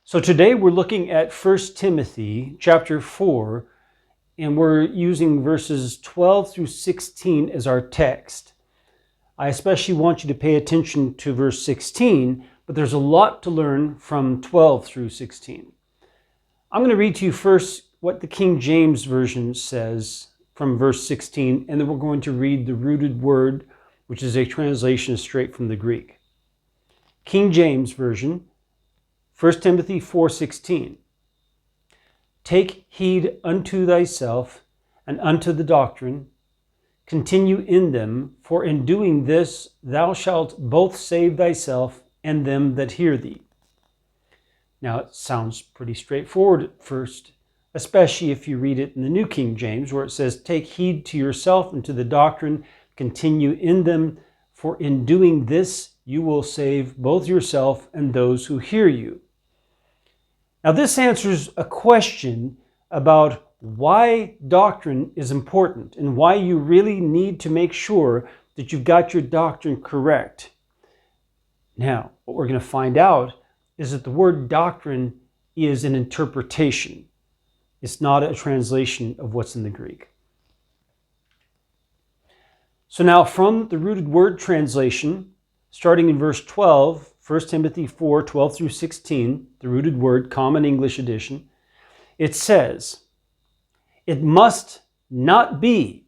So today we're looking at 1 Timothy chapter 4, and we're using verses 12 through 16 as our text. I especially want you to pay attention to verse 16, but there's a lot to learn from 12 through 16. I'm going to read to you first what the King James Version says from verse 16, and then we're going to read the rooted word, which is a translation straight from the Greek. King James Version, 1 Timothy 4:16. Take heed unto thyself and unto the doctrine, continue in them, for in doing this thou shalt both save thyself and them that hear thee. Now it sounds pretty straightforward at first, especially if you read it in the New King James, where it says, take heed to yourself and to the doctrine, continue in them, for in doing this you will save both yourself and those who hear you. Now this answers a question about why doctrine is important and why you really need to make sure that you've got your doctrine correct. Now, what we're going to find out is that the word doctrine is an interpretation. It's not a translation of what's in the Greek. So now from the rooted word translation, starting in verse 12, 1 Timothy 4, 12 through 16, the rooted word, Common English Edition, it says, it must not be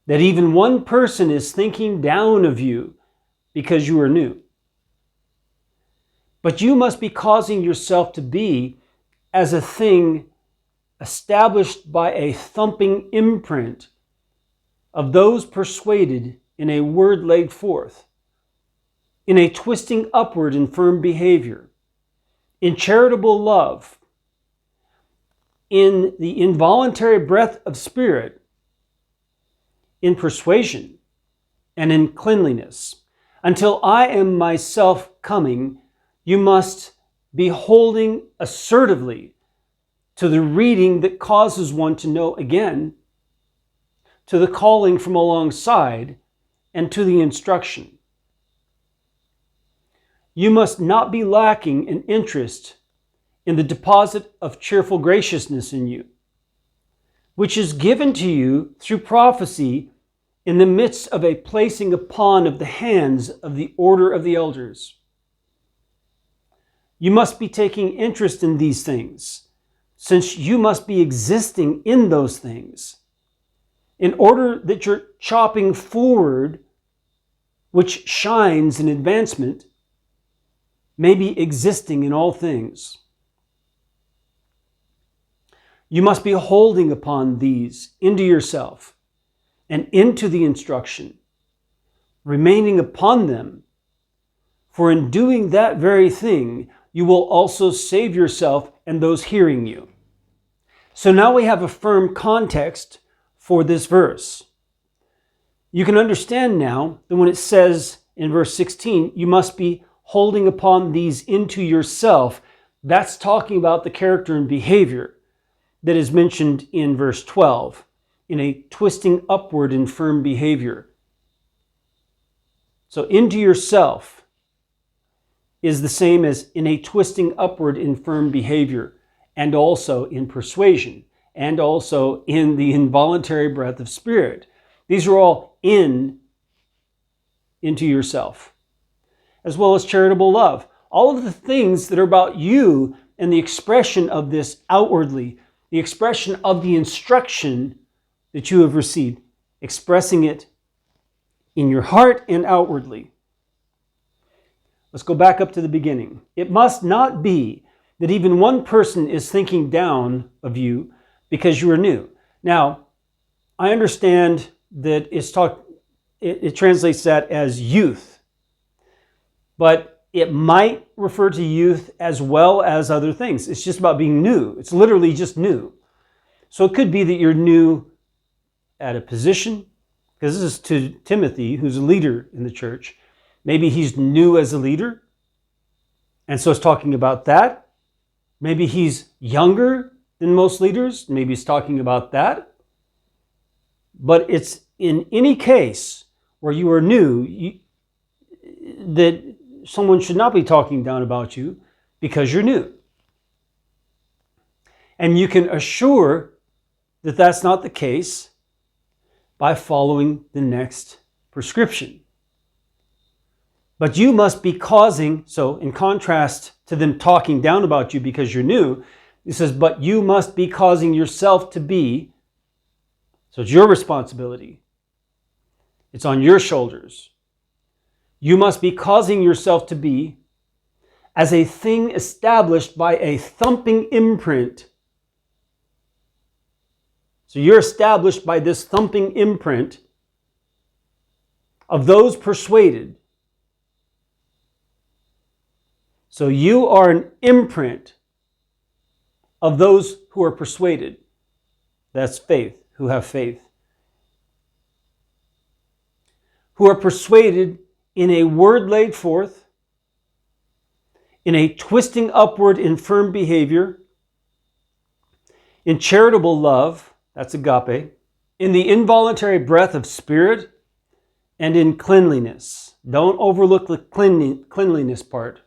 that even one person is thinking down of you because you are new. But you must be causing yourself to be as a thing established by a thumping imprint of those persuaded in a word laid forth, in a twisting upward in firm behavior, in charitable love, in the involuntary breath of spirit, in persuasion, and in cleanliness. Until I am myself coming, you must be holding assertively to the reading that causes one to know again, to the calling from alongside, and to the instruction. You must not be lacking in interest in the deposit of cheerful graciousness in you, which is given to you through prophecy in the midst of a placing upon of the hands of the order of the elders. You must be taking interest in these things, since you must be existing in those things, in order that your chopping forward, which shines in advancement, may be existing in all things. You must be holding upon these into yourself and into the instruction, remaining upon them, for in doing that very thing, you will also save yourself and those hearing you. So now we have a firm context for this verse. You can understand now that when it says in verse 16, you must be holding upon these into yourself, that's talking about the character and behavior that is mentioned in verse 12, in a twisting upward in firm behavior. So into yourself is the same as in a twisting upward in firm behavior, and also in persuasion, and also in the involuntary breath of spirit. These are all into yourself, as well as charitable love. All of the things that are about you and the expression of this outwardly, the expression of the instruction that you have received, expressing it in your heart and outwardly. Let's go back up to the beginning. It must not be that even one person is thinking down of you because you are new. Now, I understand that it translates that as youth, but it might refer to youth as well as other things. It's just about being new. It's literally just new. So it could be that you're new at a position, because this is to Timothy, who's a leader in the church. Maybe he's new as a leader, and so it's talking about that. Maybe he's younger than most leaders. Maybe he's talking about that. But it's in any case where you are new, that someone should not be talking down about you because you're new. And you can assure that that's not the case by following the next prescription. But you must be causing, so in contrast to them talking down about you because you're new, he says, but you must be causing yourself to be, so it's your responsibility. It's on your shoulders. You must be causing yourself to be as a thing established by a thumping imprint. So you're established by this thumping imprint of those persuaded. So you are an imprint of those who are persuaded. That's faith, who have faith. Who are persuaded in a word laid forth, in a twisting upward in firm behavior, in charitable love, that's agape, in the involuntary breath of spirit, and in cleanliness. Don't overlook the cleanliness part.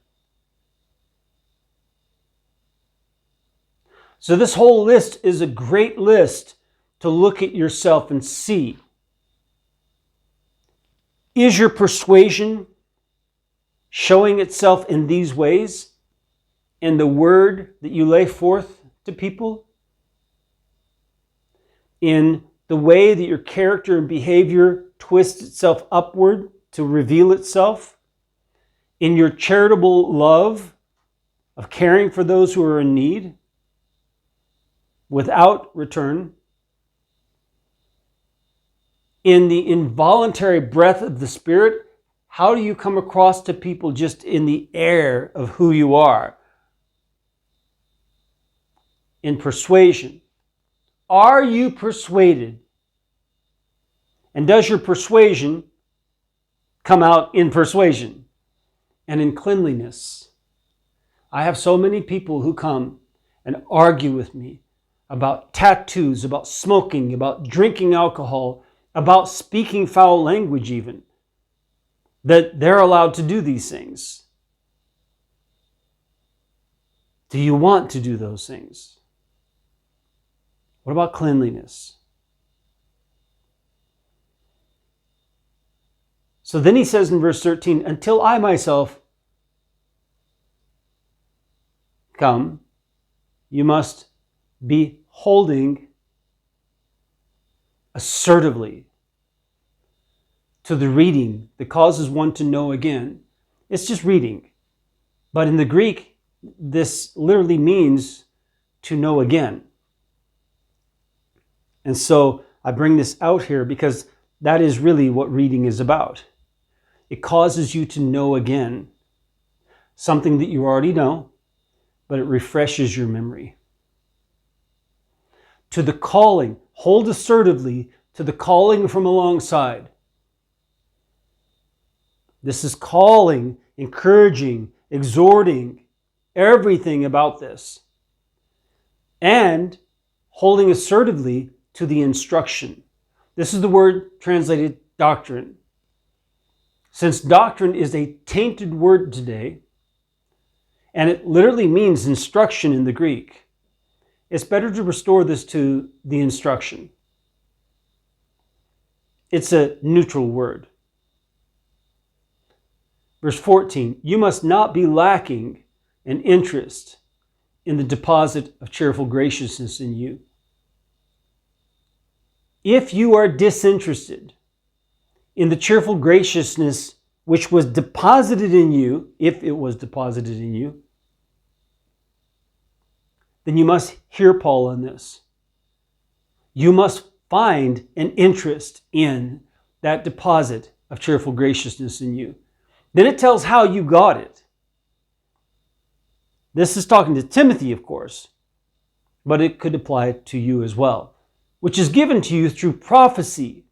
So this whole list is a great list to look at yourself and see. Is your persuasion showing itself in these ways in the word that you lay forth to people? In the way that your character and behavior twists itself upward to reveal itself? In your charitable love of caring for those who are in need without return? In the involuntary breath of the Spirit, how do you come across to people just in the air of who you are? In persuasion, are you persuaded? And does your persuasion come out in persuasion? And in cleanliness. I have so many people who come and argue with me about tattoos, about smoking, about drinking alcohol, about speaking foul language even, that they're allowed to do these things. Do you want to do those things? What about cleanliness? So then he says in verse 13, until I myself come, you must be holding assertively to the reading that causes one to know again. It's just reading. But in the Greek, this literally means to know again. And so I bring this out here because that is really what reading is about. It causes you to know again something that you already know, but it refreshes your memory. To the calling, hold assertively to the calling from alongside. This is calling, encouraging, exhorting, everything about this. And holding assertively to the instruction. This is the word translated doctrine. Since doctrine is a tainted word today, and it literally means instruction in the Greek, it's better to restore this to the instruction. It's a neutral word. Verse 14, you must not be lacking an interest in the deposit of cheerful graciousness in you. If you are disinterested in the cheerful graciousness which was deposited in you, if it was deposited in you, then you must hear Paul on this. You must find an interest in that deposit of cheerful graciousness in you. Then it tells how you got it. This is talking to Timothy, of course, but it could apply to you as well, which is given to you through prophecy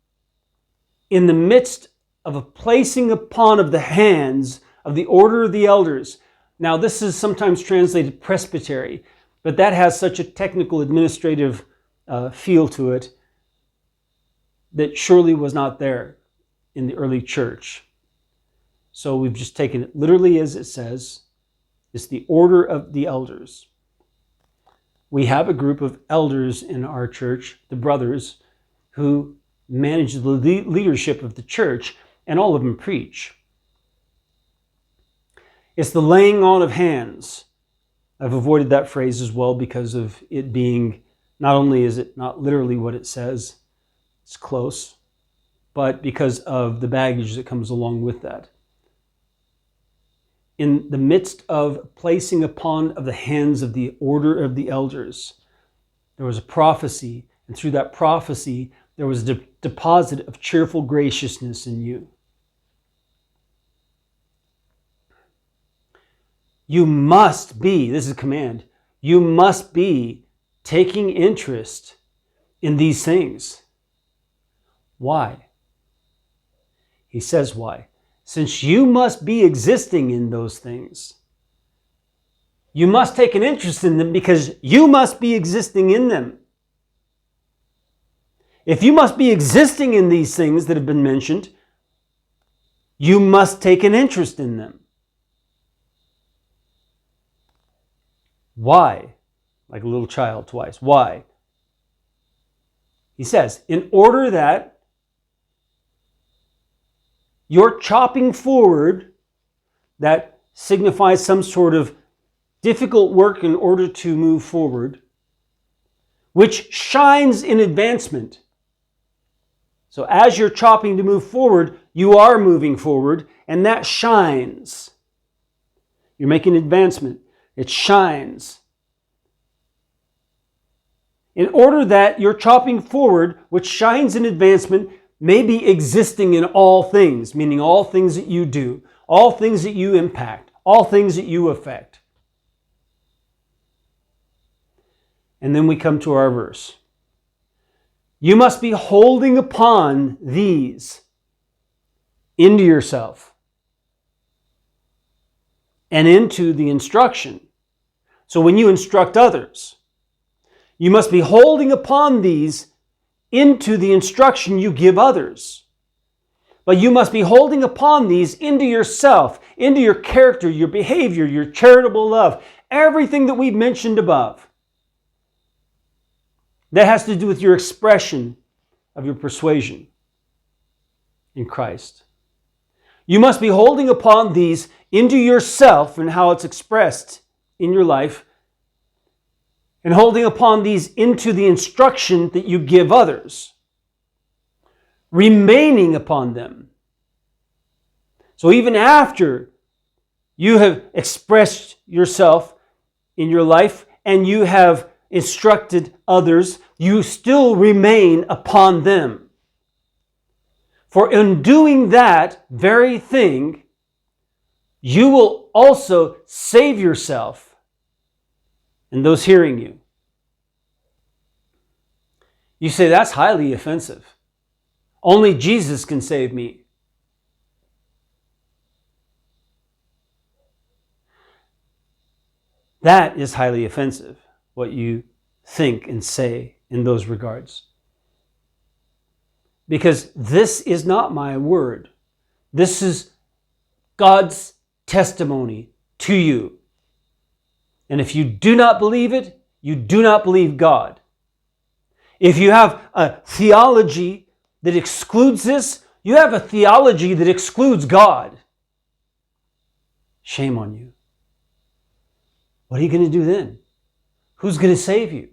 in the midst of a placing upon of the hands of the order of the elders. Now, this is sometimes translated presbytery, but that has such a technical administrative feel to it that surely was not there in the early church. So we've just taken it literally as it says. It's the order of the elders. We have a group of elders in our church, the brothers, who manage the leadership of the church, and all of them preach. It's the laying on of hands. I've avoided that phrase as well because of it being, not only is it not literally what it says, it's close, but because of the baggage that comes along with that. In the midst of placing upon of the hands of the order of the elders, there was a prophecy, and through that prophecy, there was a deposit of cheerful graciousness in you. You must be, this is a command, you must be taking interest in these things. Why? He says why. Since you must be existing in those things, you must take an interest in them because you must be existing in them. If you must be existing in these things that have been mentioned, you must take an interest in them. Why? Like a little child twice. Why? He says, in order that your chopping forward, that signifies some sort of difficult work in order to move forward, which shines in advancement. So as you're chopping to move forward, you are moving forward, and that shines. You're making advancement. It shines. In order that your chopping forward, which shines in advancement, may be existing in all things, meaning all things that you do, all things that you impact, all things that you affect. And then we come to our verse. You must be holding upon these into yourself and into the instruction. So when you instruct others, you must be holding upon these into the instruction you give others. But you must be holding upon these into yourself, into your character, your behavior, your charitable love, everything that we've mentioned above. That has to do with your expression of your persuasion in Christ. You must be holding upon these into yourself and how it's expressed in your life, and holding upon these into the instruction that you give others, remaining upon them. So even after you have expressed yourself in your life and you have instructed others, you still remain upon them. For in doing that very thing, you will also save yourself and those hearing you. You say, that's highly offensive. Only Jesus can save me. That is highly offensive, what you think and say in those regards. Because this is not my word. This is God's testimony to you. And if you do not believe it, you do not believe God. If you have a theology that excludes this, you have a theology that excludes God. Shame on you. What are you going to do then? Who's going to save you?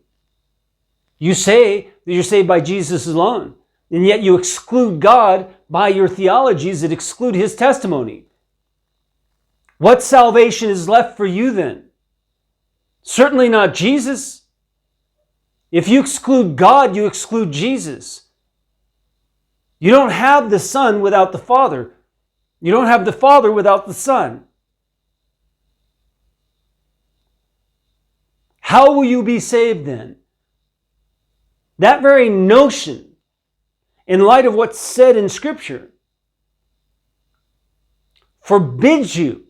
You say that you're saved by Jesus alone, and yet you exclude God by your theologies that exclude His testimony. What salvation is left for you then? Certainly not Jesus. If you exclude God, you exclude Jesus. You don't have the Son without the Father. You don't have the Father without the Son. How will you be saved then? That very notion, in light of what's said in Scripture, forbids you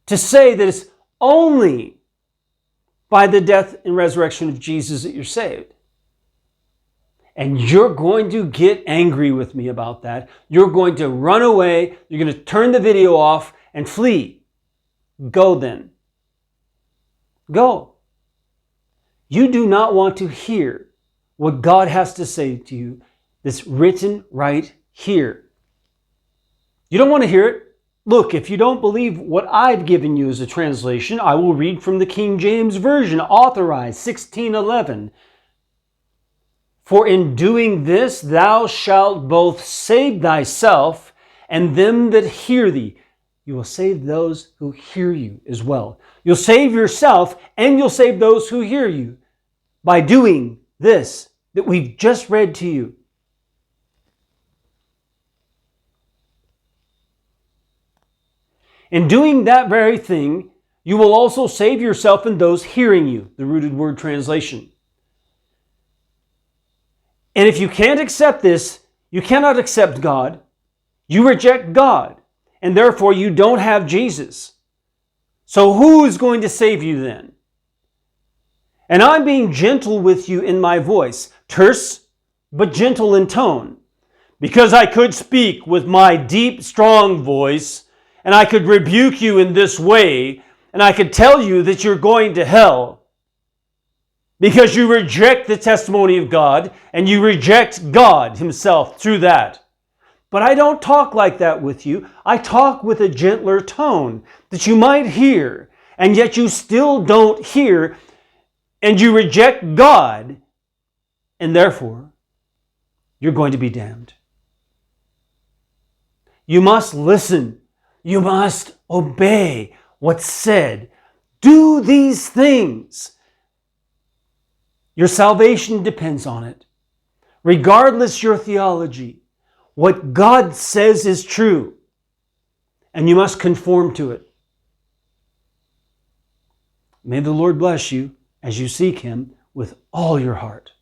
to say that it's only by the death and resurrection of Jesus that you're saved. And you're going to get angry with me about that. You're going to run away. You're going to turn the video off and flee. Go then. Go. You do not want to hear what God has to say to you that's written right here. You don't want to hear it. Look, if you don't believe what I've given you as a translation, I will read from the King James Version, Authorized, 1611. For in doing this, thou shalt both save thyself and them that hear thee. You will save those who hear you as well. You'll save yourself and you'll save those who hear you by doing this that we've just read to you. In doing that very thing, you will also save yourself and those hearing you, the rooted word translation. And if you can't accept this, you cannot accept God. You reject God, and therefore you don't have Jesus. So who is going to save you then? And I'm being gentle with you in my voice, terse but gentle in tone, because I could speak with my deep, strong voice, and I could rebuke you in this way, and I could tell you that you're going to hell because you reject the testimony of God and you reject God Himself through that. But I don't talk like that with you. I talk with a gentler tone that you might hear, and yet you still don't hear, and you reject God, and therefore you're going to be damned. You must listen. You must obey what's said. Do these things. Your salvation depends on it. Regardless your theology, what God says is true, and you must conform to it. May the Lord bless you as you seek Him with all your heart.